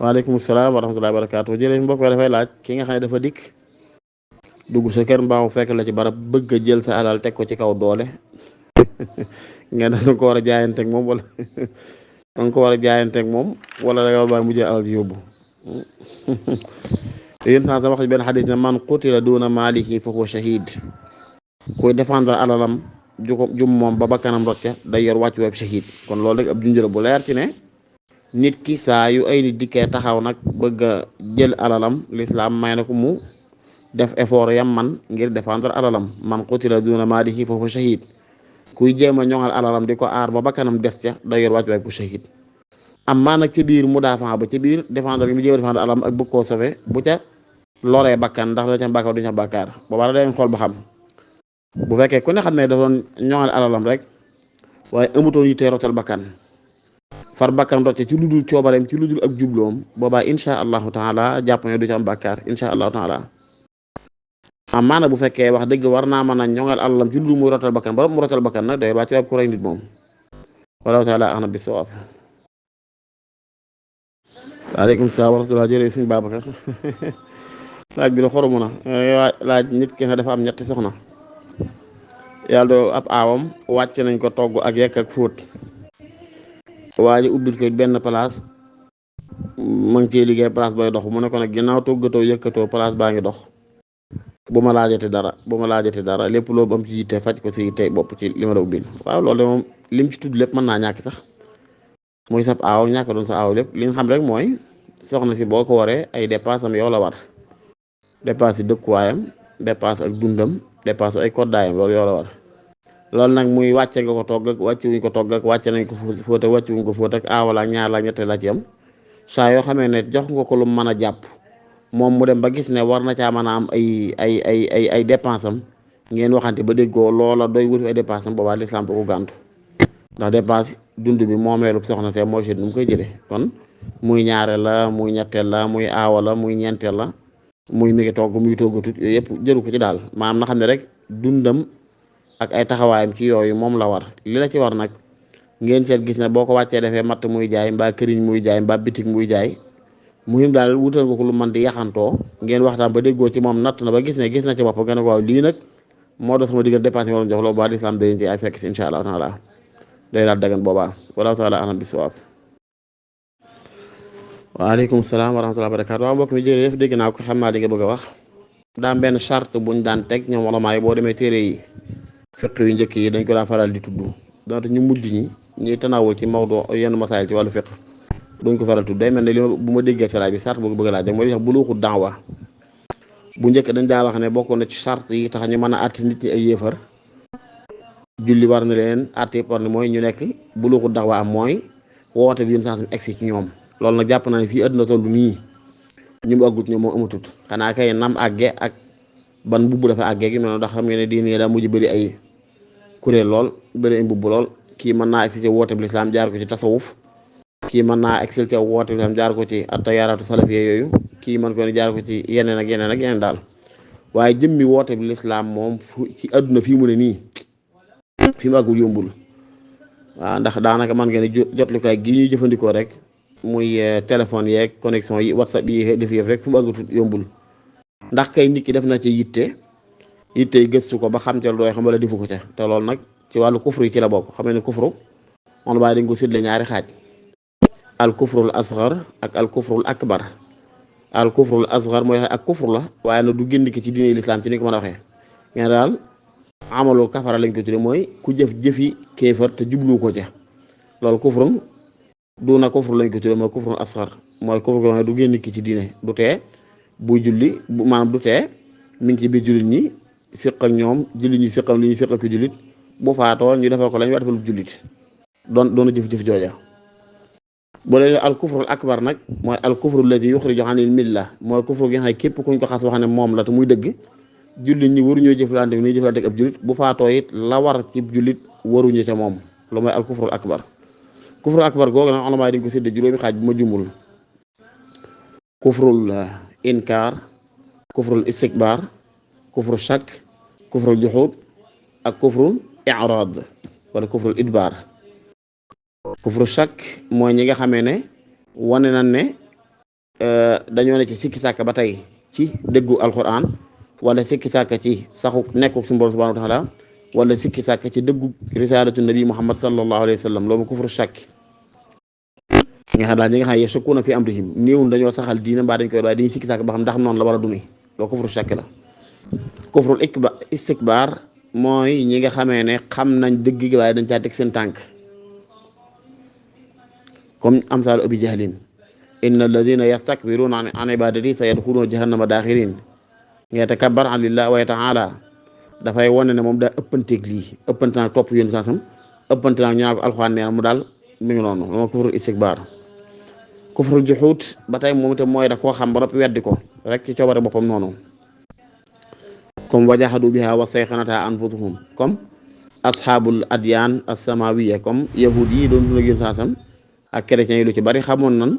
waaleykum salaam wa rahmatullahi wa barakaatu. Jërëjëf mbokk mi dafay laaj ki nga xam ne dafa dikk dugg sa kër mbaamu fekk la ci barab bëgg a jël sa alal teg ko ci kaw doole nga ne danga ko war a jaayanteeg moom wala danga ko war a jaayanteeg moom wala da nga war a bàyyi mu jël alal ji yóbbu yéen saa sa wax ci benn xadis ne man qutila duuna maalihi fa huwa shahid kuy défendre alalam jum moom ba bakkanam rocca day yor wàccu web shahid kon loolu rek ab junjëla bu leer ci ne nit ki saa yu ay nit dikkee taxaw nag bëgg a jël alalam lislaam may na ko mu def effort yam man ngir défendre alalam man qutila duna maalihi fa huwa shahid kuy jéem a ñoŋal alalam di ko aar ba bakkanam des ca day yor wàcc waay ku shahid am maa nag ci biir mudaafa ba ci biir défendre gi mu jéem a défendre alalam ak bëgg koo sauver bu ca loree bakkan ndax la ca bàkkaar du ca bàkkaar boobaa da xool ba xam bu fekkee ku ne xam ne dafa doon ñoŋal alalam rek waaye amutoon yi tee rotal bakkan far bakkan rocce ci lu dul coobareem ci lu dul ak jubloom boobaa insha allahu taala jàpp ne du ci am bàkkaar insha allahu taala am maana bu fekkee wax dëgg war naa mën a ñoŋal alalam ci lu dul muy rotal bakkan ba mu rotal bakkan nag day wàcc waay ku rey nit moom wallahu taala axna bi sawaab. waaleykum salaam wa rahmatulah jërëjëf suñu Babacar laaj bi la xoromu na laaj nit ki nga dafa am ñetti soxna yàlla doo ab aawam wàcc nañ ko togg ak yekk ak fóot waa ji ubbil ko benn place ma ngi ciy liggéey place bay dox mu ne ko nag ginnaaw toggatoo yëkkatoo place baa ngi dox bu ma laajati dara lépp loo am ci yitte faj ko si yitte bopp ci li ma la ubbil waaw loolu de moom lim ci tudd lépp mën naa ñàkk sax muy sab aaw ñàkk doon sa aaw lépp li nga xam rek mooy soxna si boo ko waree ay dépense am yow la war dépense yi dëkkuwaayam dépense ak dundam dépense ay koddaayam loolu yow la war loolu nag muy wàcce nga ko togg ak wàcce wuñ ko togg ak wàcce nañ ko fóot ak wàcce wuñ ko fóot ak aawala ak ñaar la ak ñette la ci am saa yoo xamee ne jox nga ko lu mën a jàpp moom mu dem ba gis ne war na caa mën a am ay dépense am ngeen waxante ba déggoo loola doy wuti ay dépense am boobaa lislaam du ko gàntu ndax dépense dund bi moomeelu soxna see mooy seet nu mu koy jëlee kon muy ñaareel la muy ñetteel la muy aawa la muy ñeenteel la muy mi ngi togg muy toggatut yooyu yëpp jëru ko ci daal maanaam na xam ne rek dundam ak ay taxawaayam ci yooyu moom la war li la ci war nag ngeen seet gis ne boo ko wàccee defee matt muy jaay mbaa këriñ muy jaay mbaa bitik muy jaay muhim daal wutal nga ko lu man di yaxantoo ngeen waxtaan ba déggoo ci moom natt na ba gis na ci bopp nga ne ko waaw lii nag moo doon sama diggal dépense yi waroon jox loolu ba lislaam dañ ci ay fekk si insha allah taala day daal dagan boobaa wallahu taala alam biswaab. waaleykum salaam wa rahmatullahi wa barakatu waaw mbokk mi jërëjëf dégg naa ko xam naa li nga bëgg a wax daa benn charte buñ daan teg ñoom wala boo demee téere yi fiq yu njëkk yi dañ ko daa faral di tudd donte ñu mujj ñi ñuy tanawul ci mawdu yenn masaayil ci wàllu fiq duñ ko faral tudd day mel ne li bu ma déggee sa laaj bi charte boobu bëgg laaj rek mooy li tax buluuxu daawa bu njëkk dañ daa wax ne bokk na ci charte yi tax ñu mën a àtte nit ñi ay yéefar julli war na leen àtte yëpp war na mooy ñu nekk buluuxu daawa am mooy woote bi yén sansam egsi ci ñoom loolu nag jàpp naa ne fii àdduna toll nii ñu mu àggut ñoom moo amatut xanaa kay nam àgge ak ban mbubb dafa àggee gi mel ndax xam ngeen ne diine daa mujj bëri ay kuréel lool bëri ay mbubb lool kii mën naa egsi ci woote bi lislaam jaar ko ci tasawuf kii mën naa egsi ci woote bi lislaam jaar ko ci attayaaraatu salafiya yooyu kii mën ko ne jaar ko ci yeneen ak yeneen daal waaye jëmmi woote bi lislaam moom ci àdduna fii mu ne nii fi mu àggul yombul waaw ndax daanaka man ngeen jotlukaay gi ñuy jëfandikoo rek muy téléphone yeeg connexion yi whatsapp yi def yëf rek fi mu àggut yombul ndax kay nit ki def na ci yitte yi gëstu ko ba xam te dooy xam wala defu ko ca te loolu nag ci wàllu kufru yi ci la bokk xam ne kufru on baa dañ ko séddale ñaari xaaj al kufrul asgar ak al kufrul akbar al kufrul asgar mooy ak kufru la waaye nag du génn ki ci diine lislaam ci ni ko mën a waxee ngeen daal amalul kafara lañ ko tudde mooy ku jëfi kéefar te jublu ko ca loolu kufrum duna kufru lañ ko tudde mooy kufrul asgar mooy kufru ko du génn ki ci diine du tee bu julli maanaam du tee mi ngi ci biir jullit ñi séq ak ñoom jullit ñi séqam li ñuy séq ak jullit bu faatoo ñu defal ko lañ war defal jullit doona jëf-jëf jooja bu dee al kufrul akbar nag mooy al kufru allati yuxriju anil milla mooy kufru gi nga xam ne képp kuñ ko xas wax ne moom la te muy dëgg jullit ñi waruñoo jëflante ni jëflante ak ab jullit bu faatoo it la war ci jullit waruñu ca moom lu mooy al kufrul akbar kufrul akbar googu nag ulama dañ ko sédde juróomi xaaj bu ma jumul kufrul inkaar kufrul istikbar kufru shak kufrul juxud ak kufrul i'raad wala kufrul idbaar kufru shak mooy ñi nga xamee ne wane na ne dañoo ne ci sikki sàkk ba tey ci dëggu alquran wala sikki sàkk ci saxu nekkuk suñu borom subhanahu wa taala wala sikki sàkk ci dëggu risalatu nabi muhammad sallallahu alayhi wa sallam loolu kufru shakk nga xam daal ñi nga xam ne yashukkuuna fi amrihim néewul dañoo saxal diina mbaa dañ koy waaye dañuy sikki sàkk ba xam ndax noonu la war a dumi loolu kufru shakk la. kufrul istikbaar mooy ñi nga xamee ne xam nañ dëgg gi waaye dañ caa teg seen tànk comme amsaalu abi jahlin inna alladina yastakbiruna an ibadati sa yadxuluuna jahannama daaxirin yatakabbar an lillah wa taala dafay wane ne moom daa ëppanteeg lii ëppante naag topp yéen saasam ëppante naag ñu naa ko alxuraan nee na mu daal mi ngi noonu moom kufrul istikbaar. kufrul juxuut ba tey moom itam mooy da koo xam ba noppi weddi ko rek ci coobare boppam noonu comme wajaxadu biha wa sayxanata anfusuhum comme asxaabul adyaan as-samawiya comme yahud yi doon dund ak yéen saasam ak chrétiens yi lu ci bari xamoon nan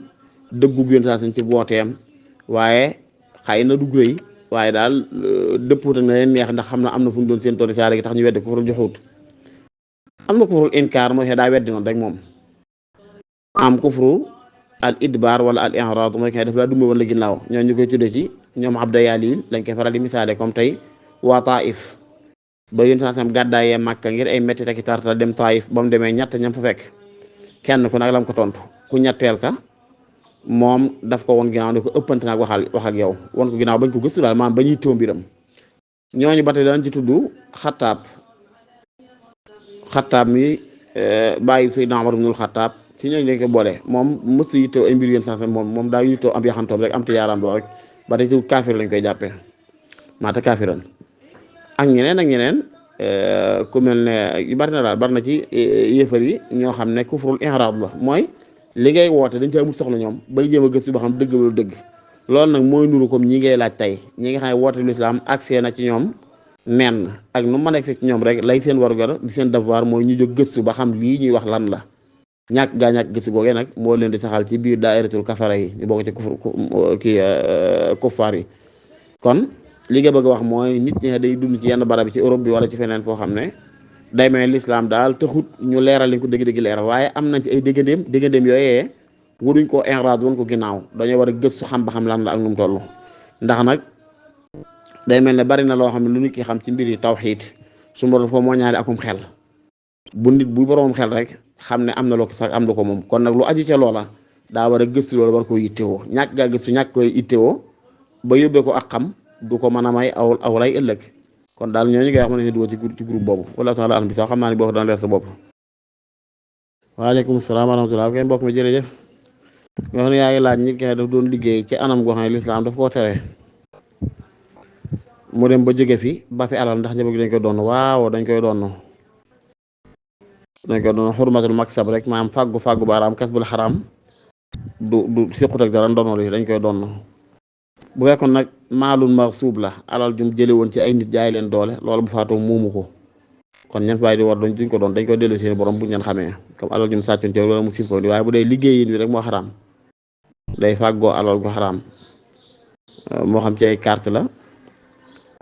dëggug yéen saasam ci wooteem waaye xëy na dugg rëy waaye daal dëpput ak na leen neex ndax xam na am na fu mu doon seen tool saare gi tax ñu weddi kufrul juxuut. am na kufrul inkaar mooy daa weddi noonu rek moom am kufru al idbar wala al i'rad mooy kay daf laa dumba wala ginnaaw ñoo ñu koy tuddee ci ñoom abda yaalil lañ koy faral di misaale comme tey waa Taif ba yéen saasam gàddaayee Màkka ngir ay métti taki tarta dem Taif ba mu demee ñett ñam fa fekk kenn ku nag lam ko tontu ku ñetteel ka moom daf ko woon ginnaaw ne ko ëppante nag wax ak yow won ko ginnaaw bañ ko gëstu daal maanaam ba ñuy téew mbiram ñooñu ba tey daan ci tudd xattaab mi bàyyi Seydina Umar ibnul Xattaab ci ñooñu lañ ko boole moom mës yi teew ay mbir yéen saasam moom daa yittoo am yaxantoom rek am te yaaraam doo rek ba tey tudd kaafir lañ koy jàppee maata kaafiran ak ñeneen ku mel ne yu bari na daal bari na ci yéefar yi ñoo xam ne kufrul i'raad la mooy li ngay woote dañ ci amul soxla ñoom bay jéem a gëstu ba xam dëgg wala dëgg loolu nag mooy nuru comme ñi ngay laaj tey ñi nga xam ne woote lislaam accès na ci ñoom nen ak nu mën a accès ci ñoom rek lay seen warugar di seen devoir mooy ñu jóg gëstu ba xam lii ñuy wax lan la ñàkk gëstu googee nag moo leen di saxal ci biir daayiratul kafara yi ñu bokk ci kuffaar yi kon li nga bëgg a wax mooy nit ñi day dund ci yenn barab bi ci Europe bi wala ci feneen foo xam ne day mel lislaam daal taxut ñu leeral li ko dëgg-dëgg leeral waaye am nañ ci ay déggandeem yooyee waruñ koo inraad woon ko ginnaaw dañoo war a gëstu xam ba xam lan la ak nu mu toll ndax nag day mel ne bari na loo xam ne lu nit ki xam ci mbiri tawxiid su ma foo moo ñaale akum xel bu nit bu boroom xel rek xam ne am na loo ko sax am na ko moom kon nag lu aju ca loola daa war a gëstu loola war koo yittewoo ñàkk gaa gëstu ñàkk koy yittewoo ba yóbbee ko ak xam du ko mën a may aw lay ëllëg kon daal ñooñu ngay xam ne dugal ci groupe boobu wala taala alam bi sax xam naa ne boo ko daan leer sa bopp. waaleykum salaam wa rahmatulah kay mbokk mi jërëjëf nga xam ne yaa ngi laaj nit ki daf doon liggéey ci anam goo xam ne lislaam daf koo tere mu dem ba jóge fi ba fi alal ndax njaboot gi dañ koy doon waaw dañ koy doon xurmatul maksab rek maanaam fàggu baaraam kasbul xaraam du siqut ak dara ndono li dañ koy doon bu fekkoon nag maalun maxsuub la alal jum jële woon ci ay nit jaay leen doole loolu bu faatoo muumu ko kon ñan bàyyi di war duñ ko doon dañ koy dellu seen borom bu ñu leen xamee comme alal jum sàccoon ci loolu mu siif ko waaye bu dee liggéeyin bi rek moo xaraam day fàggoo alal gu xaraam moo xam ci ay carte la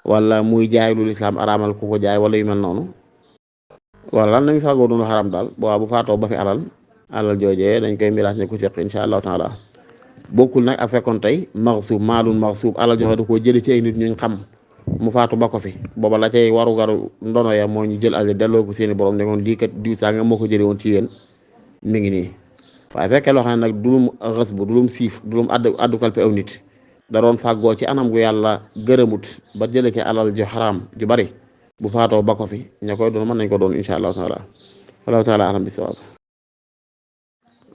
wala muy jaay lu lislaam araamal ku ko jaay wala yu mel noonu wala lan nañ fàggoo doon xaraam daal bu faatoo ba fi alal joojee dañ koy miraas ne ku seq insha allahu taala bokkul nag ak fekkoon tey maxsuub maalun maxsuub alal joxe da koo jële ci ay nit ñuñ xam mu faatu ba ko fi booba la cay warugaru ndono ya moo ñu jël alal delloo ko seeni borom ne koon lii kat diw saa nga moo ko jële woon ci yéen mi ngi nii waaye fekkee loo xam ne nag dulum xës bu dulum siif dulum addu kalpe aw nit da doon fàggoo ci anam gu yàlla gërëmut ba jële ci alal ju xaraam ju bari bu faatoo ba ko fi ña koy doon mën nañ ko doon insha allahu taala wallahu taala alam bi sawaab.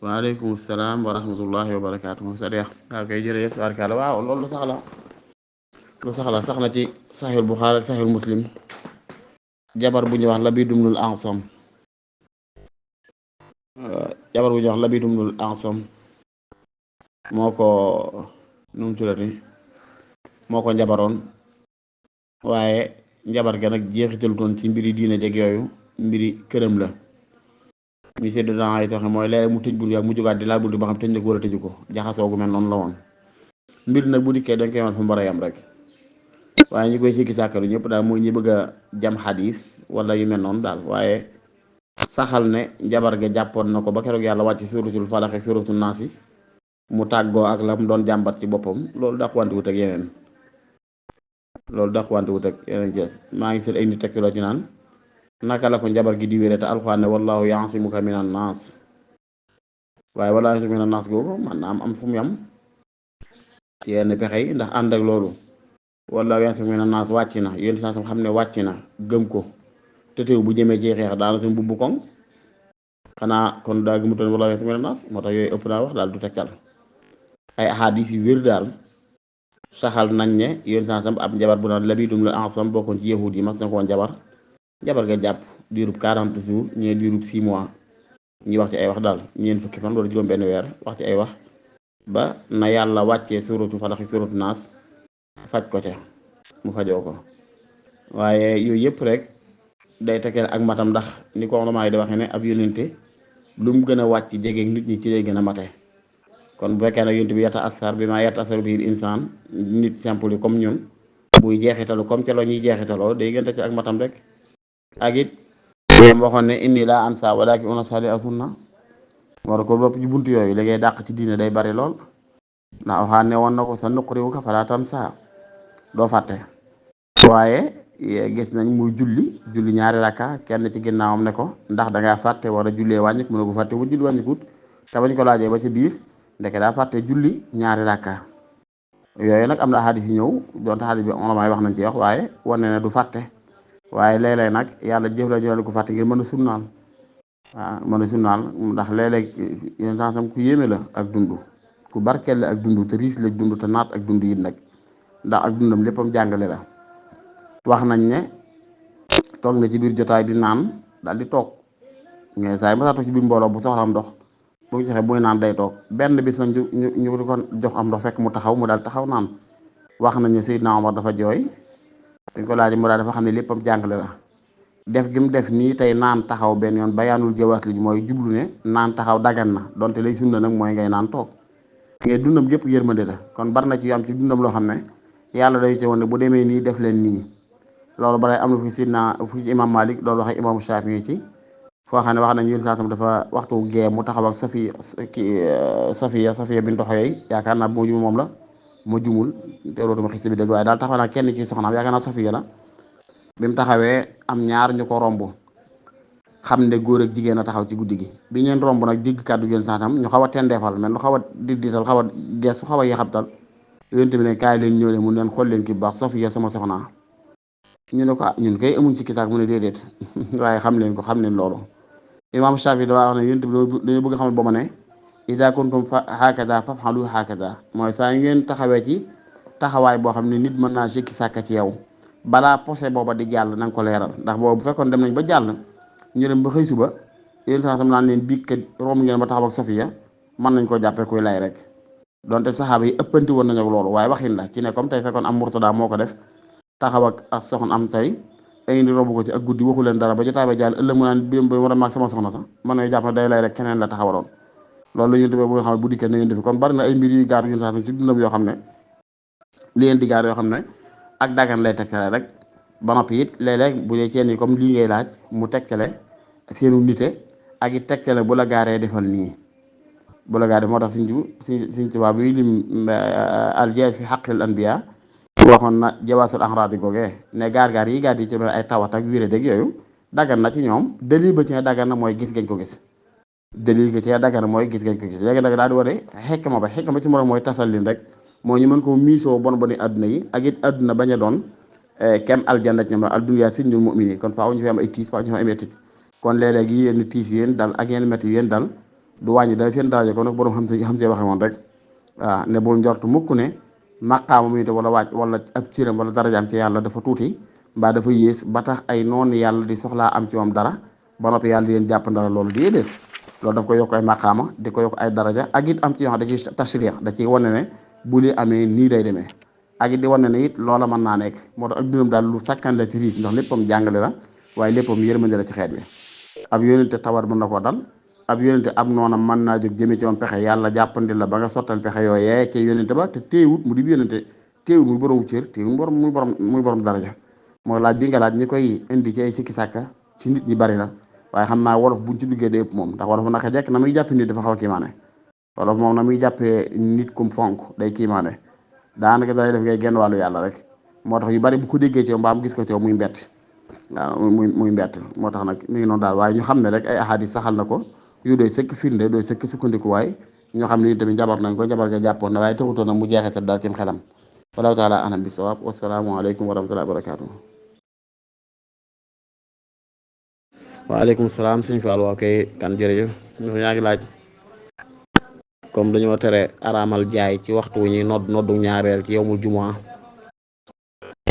waaleykum salaam wa rahmatullahi wa barakaatuhu sadiq waaw kay jërëjëf barkaala waaw loolu lu sax la sax na ci saxiixul buxaari ak saxiixul muslim jabar bu ñuy wax Labiid ibnul A'sam moo ko nu mu tuddati moo ko njabaroon waaye njabar ga nag jeexital doon ci mbiri diine jeg yooyu mbiri këram la mi seddu dangay sax mooy léeg mu tëj buntu ak mu jógaat di laal buntu ba xam tëj na ko wala tëju ko jaxasoo gu mel noonu la woon mbir nag bu dikkee dañ koy man fa mu war a yam rek waaye ñi koy sikki sàkkaru ñëpp daal mooy ñi bëgg a jam xadis wala yu mel noonu daal waaye saxal ne njabar ga jàppoon na ko ba keroog yàlla wàcc suratul falaq ak suratul naas mu tàggoo ak la mu doon jàmbat ci boppam loolu dàqwante wut ak yeneen cees maa ngi seet ay nit tegtaloo ci naan naka la ko njabar gi di wéré te alxuraan ne wallahu yaasimuka minan naas waaye wallaahu yaasimuka minan naas googu man na am fu mu yam ci yenn pexe yi ndax ànd ak loolu wallaahu yaasimuka minan naas wàcc na yéen saa sam xam ne wàcc na gëm ko te teew bu jëmee ci xeex daana suñ bubbu koŋ xanaa kon daa gëmutoon wallaahu yaasimuka minan naas moo tax yooyu ëpp naa wax daal du tegtal ay ahadis yu wér daal saxal nañ ne yéen saa sam ab njabar bu naan Labiidum la Asam bokkoon ci yahud yi mas na koo njabar ga jàpp diirub 40 jours ñee diirub 6 mois ñi wax ci ay wax daal ñeent fukki fan wala juróom benn weer wax ci ay wax ba na yàlla wàccee suratu falaxi suratu naas faj ko ca mu fajoo ko waaye yooyu yëpp rek day tekkee ak matam ndax ni ko ulamaa yi di waxee ne ab yónente lu mu gën a wàcc jege nit ñi ci lay gën a mate kon bu fekkee nag yónente bi yata asar bi maa yata asar bi insaan nit simple yi comme ñun buy jeexitalu comme ca la ñuy jeexitaloo day gën a ci ak matam rek ak it moom waxoon ne inni laa ansa walaakin unasiiha as-sunna war ko bopp ci buntu yooyu li ngay dàq ci diine day bari lool ndax alxuraan ne woon na ko sa nuqri'uka falaa tansaa doo fàtte waaye gis nañ muy julli ñaari rakka kenn ci ginnaawam ne ko ndax dangaa fàtte war a jullee wàññik mu ne ko fàtte wu julli wàññikut te bañ ko laajee ba ci biir ndeke daa fàtte julli ñaari rakka yooyu nag am na xadis yi ñëw donte xadis bi ulamaa yi wax nañ ci wax waaye wane ne du fàtte waaye léeg-léeg nag yàlla jëf la jëlal ko fàtte ngir mën a sunnaal ndax léeg-léeg yéen sansam ku yéeme la ak dund ku barkeel la ak dund te riis la dund te naat ak dund yi nag ndax ak dundam léppam jàngale la wax nañ ne toog na ci biir jotaay di naan daal di toog mais saa yi ma toog ci biir mbooloo bu soxla am ndox bu ñu joxe buy naan day toog benn bis nag ñu di ko jox am ndox fekk mu taxaw mu daal taxaw naan wax nañ ne Seydina Omar dafa jooy dañ ko laaj mu daal dafa xam ne léppam jàngale la def gi mu def nii tey naan taxaw benn yoon bayaanul jawaas li mooy jublu ne naan taxaw dagan na donte lay sunna nag mooy ngay naan toog ngay dundam gépp yërmande la kon bari na ci yu am ci dundam loo xam ne yàlla day ci woon ne bu demee nii def leen nii loolu balay am na fi sidna fu ci imam Malik loolu waxee imam Shafii ci foo xam ne wax nañ yéen saasam dafa waxtu gee mu taxaw ak Safiya bintu Xuyay yaakaar naa bu ma jumul moom la ma jumul teerootuma xis bi dëgg waaye daal taxaw naa kenn ci soxnaam yaakaar naa Safiya la bi mu taxawee am ñaar ñu ko romb xam ne góor ak jigéen a taxaw ci guddi gi bi ñeen romb nag digg kàddu yéen saasam ñu xaw a tendeefal mais lu xaw a diital xaw a gees xaw a yaxabtal yéen tamit ne kaay leen ñëw leen mun leen xool leen ki bu baax Safiya sama soxnaa ñu ne ko ñun kay amuñ ci kisaak mu ne déedéet waaye xam leen loolu imam Shafi dafa wax ne yéen tamit dañoo bëgg xamal ba ma ne ida kuntum hakaza faf'alu hakaza mooy saa ngeen taxawee ci taxawaay boo xam ne nit mën naa sikki sàkka ci yow balaa posé booba di jàll na nga ko leeral ndax boobu bu fekkoon dem nañ ba jàll ñu dem ba xëy suba yéen saa sam naan leen biig kat romb ngeen ba taxaw ak Safiya mën nañ koo jàppee kuy lay rek donte saxaaba yi ëppanti woon nañu ak loolu waaye waxin la ci ne comme tey fekkoon am Murtada moo ko def taxaw ak soxna am tey ay indi romb ko ci ak guddi waxu leen dara ba jotaay ba jàll ëllëg mu naan bi war a maag sama soxna sax mën nañu jàpp ne day lay rek keneen la taxawaloon loolu la yéen tamit bu nga xam ne bu dikkee na ngeen defi kon bari na ay mbir yi gaar yéen sax ci dundam yoo xam ne li leen di gaar yoo xam ne ak dagan lay tekkale rek ba noppi it léeg-léeg bu dee ceen yi comme lii ngay laaj mu tekkale seenu nite ak it tekkale bu la gaaree defal nii bu la gaaree moo tax suñ tubaab bi lim aljaaz fi haqqil anbiya waxoon na jawaasul axraati googee ne gaar-gaar yi gaar yi ci ay tawat ak wéré dëgg yooyu dagan na ci ñoom dalil ba ci dagan na mooy gis gañ ko gis dalil ga ci dagan na mooy gis gañ ko gis léegi nag daal di wane xekma ci morom mooy tasal lin rek moo ñu mën koo miisoo bon boni adduna yi ak it adduna bañ a doon kem aljanna ci ñoom al dunya sijnul mu'minin kon faaw ñu fi am ay tiis faaw ñu fi am ay mettit kon léeg-léeg yi yenn tiis yéen dal ak yenn métti yéen dal du wàññi dal seen daraja kon nag borom xam see waxe woon rek waaw ne bul njortu mukk ne maqaama muy te wala wàcc wala ab ciiram wala darajaam ci yàlla dafa tuuti mbaa dafa yées ba tax ay noonu yàlla di soxlaa am ci moom dara ba noppi yàlla di leen jàpp ndara loolu déedéet loolu daf ko yokk ay maqaama di ko yokk ay daraja ak it am ci yoo xam da ciy tashrih da ciy wane ne bu li amee nii day demee ak it di wane ne it loola mën naa nekk moo tax ak dundam daal lu sakkan la ci riis ndax léppam jàngale la waaye léppam yërmande la ci xeet bi ab yónente tawat mën na koo dal ab yónente am noonam mën naa jóg jëme ci moom pexe yàlla jàppandi la ba nga sottal pexe yooyee ci yónente ba te téewut mu di yónente téewut muy borom cër téewut muy borom daraja mooy laaj bi nga laaj ñi koy indi ci ay sikki sàkka ci nit ñi bari la waaye xam naa wolof buñ ci duggee day ëpp moom ndax wolof naka jekk na muy jàpp nit dafa xaw a kiimaane wala moom na muy jàppee nit kum fonk day kiimaane daanaka dalay def ngay genn wàllu yàlla rek moo tax yu bari bu ko déggee ci yow mbaam gis ko ci yow muy mbett waaw muy mbett moo tax nag mi ngi noonu daal waaye ñu xam ne rek ay ahadis saxal na ko yu doy sëkk firnde doy sëkk sukkandiku waay ñoo xam ne tamit jabar nañ ko jabar ga jàppoon na waaye taxutoon nag mu jeexital daal ci xelam wallahu taala anam bi sawaab wasalaamu aleykum wa rahmatullahi wa barakatuh waaleykum salaam sëñ Fall waa kay kan jërëjëf yaa ngi laaj comme dañoo tere araamal jaay ci waxtu wu ñuy noddu ñaareel ci yowmul jumaa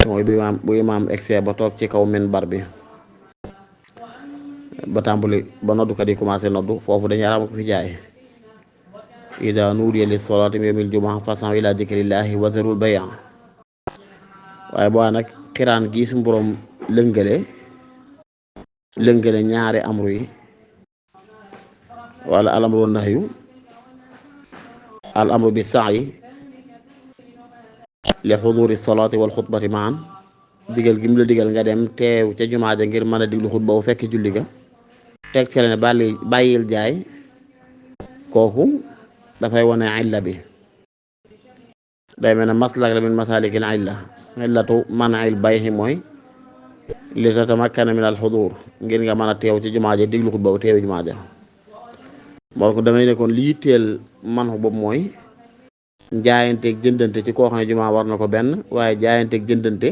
mooy bu imaam egsee ba toog ci kaw minbar bi ba tàmbali ba noddukat yi commencé noddu foofu dañuy araamal ko fi jaay ida nuudiya lis salaati min yawmil jumaa fasaw ila dikrillahi wa zarul bay' waaye boo nag xiraan gi suñu borom lëngale ñaari amru yi wala al amru nahyu al amru bi sa'yi li xuduri salaati wal xutbati maan digal gi mu la digal nga dem teew ca jumaa ja ngir mën a diglu xutba bu fekk julli ga teg ci la ne bàyyil jaay kooku dafay wane illa bi day mel ne maslak la min masalikil illa illatu man'il bay'i mooy li tatamakkana min al xudur ngir nga mën a teew ci jumaa ja diglu xutba bu teewi jumaa ja moo ko damay nekkoon li yitteel man boobu mooy jaayanteeg jëndante ci koo xam ne jumaa war na ko benn waaye jaayanteeg jëndante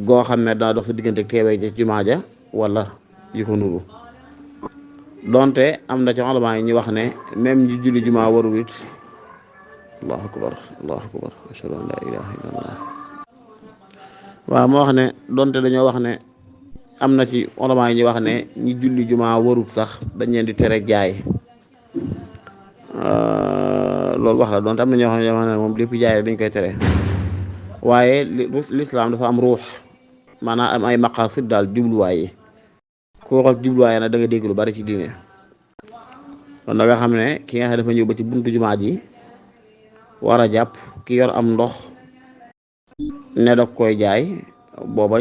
goo xam ne dana dox sa diggante teewee ci jumaa ja wala yu ko nuru donte am na ci ulama yi ñu wax ne même ñu julli jumaa warul it allahu akbar ashhadu an la ilaha illallah waaw moo wax ne donte dañoo wax ne am na ci ulama yi ñu wax ne ñi julli jumaa warut sax dañ leen di tere jaay loolu wax la donte am na ñoo xam ne moom lépp jaay dañ koy tere waaye lislaam dafa am ruux maanaam am ay maqasid daal jubluwaay yi ku waxal jubluwaay nag da nga dégg lu bari ci diine kon da nga xam ne ki nga xam dafa ñëw ba ci buntu jumaa ji war a jàpp ki yor am ndox ne da koy jaay booba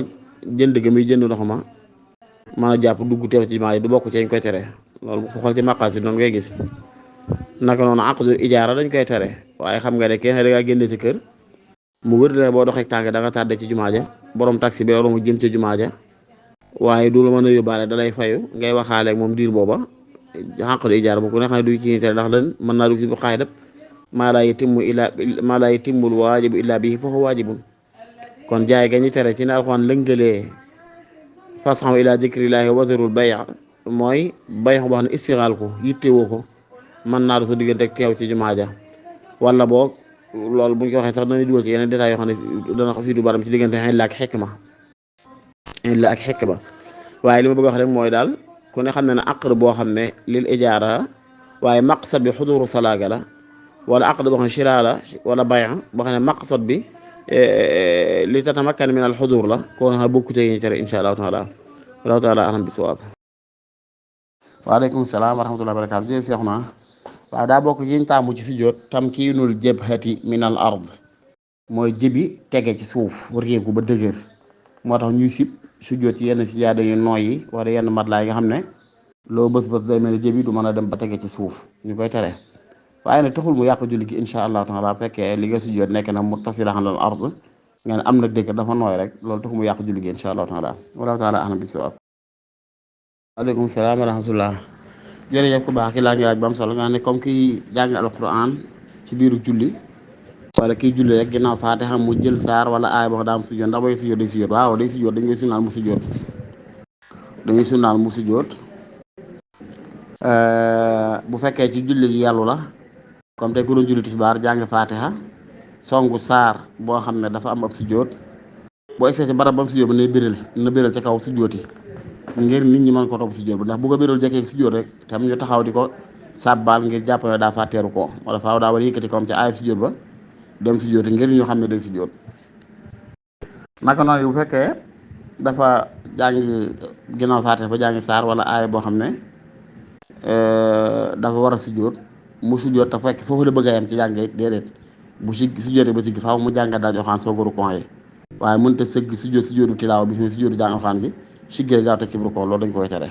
jënd ga muy jënd ndox ma mën a jàpp dugg teew ci jumaa ji du bokk ci dañ koy tere loolu ku xool ci maqasid noonu ngay gis naka noonu aqdul ijaara dañ koy tere waaye xam nga ne kenn da ngaa génne si kër mu wër la boo doxee tànk da nga tàdde ci jumaa ja borom taxi bi la mu jëm ci jumaa ja waaye du la mën a yóbbaale da lay fayu ngay waxaale ak moom diir booba aqdul ijaara bu ko ne xam ne du ci ñuy tere ndax lan mën naa dugg ci bu xaayidab maa laa yatimmul waajibu illaa bihi fa huwa waajibun kon jaay ga ñu tere ci ne alxuraan lëngalee fasaw ila dikrillaahi wa zarul bay' mooy bay' boo xam ne istixaal ko yittewoo ko mën naa do sa diggante ak teew ci jumaa ja wala boog loolu bu ñu ko waxee sax danañ dugal ci yeneen détails yoo xam ne dana ko fii du baram ci diggante illa ak xikma waaye li ma bëgg wax rek mooy daal ku ne xam ne ne aqd boo xam ne lil ijaara waaye maqsad bi xuduru salaaga la wala aqd boo xam ne shira la wala bay' boo xam ne maqsad bi li tatamakkan min al xudur la koo na xam bokkute yi ñu tere insha allahu taala wallahu taala alam bi sawaab waaleykum salaam wa rahmatullahi wa barakatu jërëjëf seexu naa waaw daa bokk yiñ taamu ci sujjóot tamkiinul jabhati min al ard mooy jëbi tege ci suuf réegu ba dëgër moo tax ñuy sib sujjóot ci yenn sijaada yu nooy yi wala yenn matelas yi nga xam ne loo bës day mel ne jëbi du mën a dem ba tege ci suuf ñu koy tere waaye nag taxul mu yàq julli gi insha allahu taala fekkee li nga sujjóot nekk na muttasilan alal ard nga ne am na dëgg dafa nooy rek loolu taxul mu yàq julli gi insha allahu taala wallahu taala a'lam bis-sawaab waaleykum salaam wa rahmatullah jërëjëf ku baax ki laaj nga laaj ba am solo nga ne comme kiy jàng alquran ci biiru julli wala kiy julli rek ginnaaw faatiha mu jël saar wala aay boo xam daa am sujjóot ndax booy sujjóot day sujjóot waaw day sujjóot dañ koy sunnaal mu sujjóot dañuy sunnaal mu sujjóot bu fekkee ci julli gi yàllu la comme tey ku doon julli tisbaar jàng faatiha songu saar boo xam ne dafa am ab sujjóot boo egsee ci barab ba am sujjóot ba na béral ca kaw sujjóot yi ngir nit ñi mën ko topp sujjóot bi ndax bu ko béral jekkee sujjóot rek tam ñu taxaw di ko sàbbaal ngir jàpp ne daa fàtteeru ko wala faaw daa war a yëkkati kawam ca aayab sujjóot ba dem sujjóot ngir ñu xam ne day sujjóot naka noonu bu fekkee dafa jàngi ginnaaw faatiha ba jàngi saar wala aaya boo xam ne dafa war a sujjóot mu sujjóot te fekk foofu la bëgg a yem ci jàng it déedéet bu si sujjóotee ba siggi faaw mu jàngat daaj alxuraan soogaru ko yi waaye mënta sëgg sujjóotu tilaawa bi sujjóotu jàng alxuraan gi siggee gaaw te ci rukkoo loolu dañ koy tere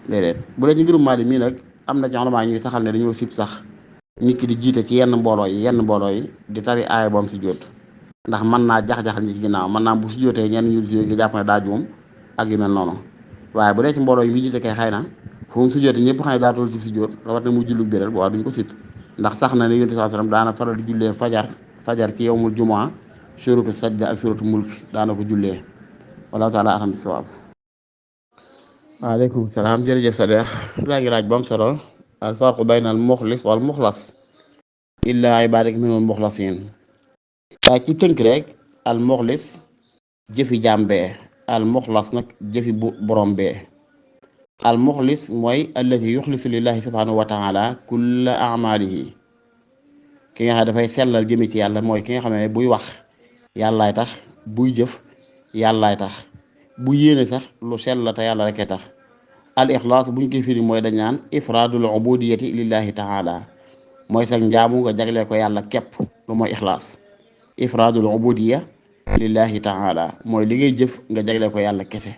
déedéet bu dee ci ngirum Maalik mii nag am na ci ulama ñuy saxal ne dañoo sib sax nit ki di jiite ci yenn mbooloo yi di tari aaya boom si jóot ndax mën naa jax-jaxal ñi ci ginnaaw mën naa bu si jóotee ñenn ñu si nga jàpp ne daa juum ak yu mel noonu waaye bu dee ci mbooloo yi muy jiite kay xëy na fu mu si jóotee ñëpp xam ne daa toll ci si jóot rawat na mu jullu biral bu waa duñ ko sit ndax sax na ne yonent sallallahu alayhi wasallam daana faral di jullee fajar ci yawmul jumaa suratu sajda ak suratu mulk daana ko jullee wallahu taala alam bisawab. waaleykum salaam jërëjëf Sadex laa ngi laaj ba mu solo al farqu bayna al muxlis wal muxlas illa ibadak minul muxlasin waaye ci tënk rek al muxlis jëfi jaam bee al muxlas nag jëfi borom bee al muxlis mooy alladi yuxlisu lillahi subhanahu wa taala kulla amalihi ki nga xam ne dafay sellal jëme ci yàlla mooy ki nga xam ne buy wax yàllaay tax buy jëf yàllaay tax bu yéene sax lu sell la te yàlla rekee tax al ixlaas buñ koy firi mooy dañ naan ifraadul ubudiyati lillahi taala mooy sax njaamu nga jaglee ko yàlla képp lu mooy ixlaas ifraadul ubudiya lillahi taala mooy li ngay jëf nga jaglee ko yàlla kese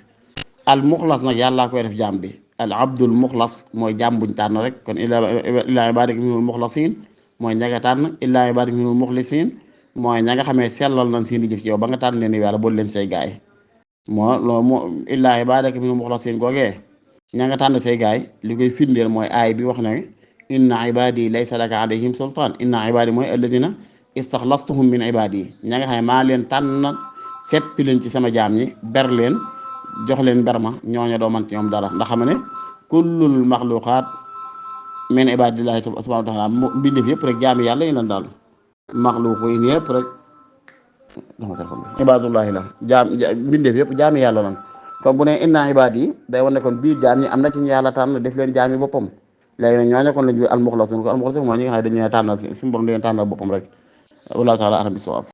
al muxlas nag yàllaa koy def jaam bi al abdul muxlas mooy jaam buñ tànn rek kon illaa ibadak minul muxlasin mooy ña nga tànn illaa ibadak minul muxlisin mooy ña nga xamee sellal nañ seen i jëf ci yow ba nga tànn leen yàlla bool leen say gaay illaa ibadak minul muxlasin googee ña nga tànn say gaay li koy firndeel mooy aay bi wax ne inna ibadi laysa laka alayhim sultaan inna ibadi mooy alladina istaxlastuhum min ibadi ña nga xam ne maa leen tànn seppi leen ci sama jaam ñi ber leen jox leen berma ñooña doo man ci ñoom dara ndax xam ne kullul maxluqaat min ibadillahi subhanahu wa taala mbindeef yëpp rek jaami yàlla yi lan daal maxluqu yi yëpp rek ibadullahi la mbindeef yëpp jaami yàlla lan kon bu ne inna ibaad yi day wane kon biir jaam ñi am na ci ñu yàlla tànn def leen jaami boppam léegi nag ñooñu kon lañu almuxlasun ko almuxlasun mooy ñi nga xam ne dañu leen tànnal suñu borom dañu tànnal boppam rek wallahu taala alam bisawab